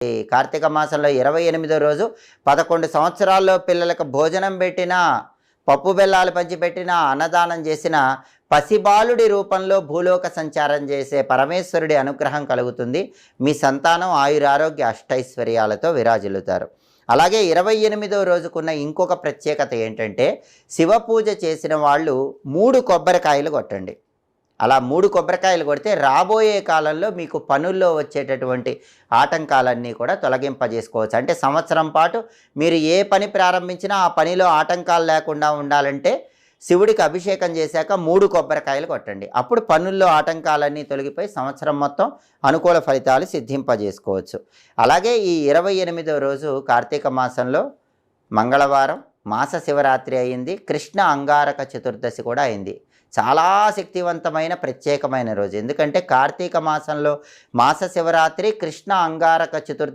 ఈ కార్తీక మాసంలో 28వ రోజు 11 సంవత్సరాల్లో పిల్లలకు భోజనం పెట్టినా, పప్పు బెల్లాలు పంచిపెట్టినా, అన్నదానం చేసిన పసిబాలుడి రూపంలో భూలోక సంచారం చేసే పరమేశ్వరుడి అనుగ్రహం కలుగుతుంది. మీ సంతానం ఆయురారోగ్య అష్టైశ్వర్యాలతో విరాజిల్లుతారు. అలాగే 28వ రోజుకున్న ఇంకొక ప్రత్యేకత ఏంటంటే, శివ పూజ చేసిన వాళ్ళు 3 కొబ్బరికాయలు కొట్టండి. అలా 3 కొబ్బరికాయలు కొడితే రాబోయే కాలంలో మీకు పనుల్లో వచ్చేటటువంటి ఆటంకాలన్నీ కూడా తొలగింపజేసుకోవచ్చు. అంటే సంవత్సరం పాటు మీరు ఏ పని ప్రారంభించినా ఆ పనిలో ఆటంకాలు లేకుండా ఉండాలంటే శివుడికి అభిషేకం చేశాక 3 కొబ్బరికాయలు కొట్టండి. అప్పుడు పనుల్లో ఆటంకాలన్నీ తొలగిపోయి సంవత్సరం మొత్తం అనుకూల ఫలితాలు సిద్ధింపజేసుకోవచ్చు. అలాగే ఈ 28వ రోజు కార్తీక మాసంలో మంగళవారం మాస శివరాత్రి అయింది. కృష్ణ అంగారక చతుర్దశి కూడా అయింది. చాలా శక్తివంతమైన ప్రత్యేకమైన రోజు. ఎందుకంటే కార్తీక మాసంలో మాస శివరాత్రి, కృష్ణ అంగారక చతుర్దశి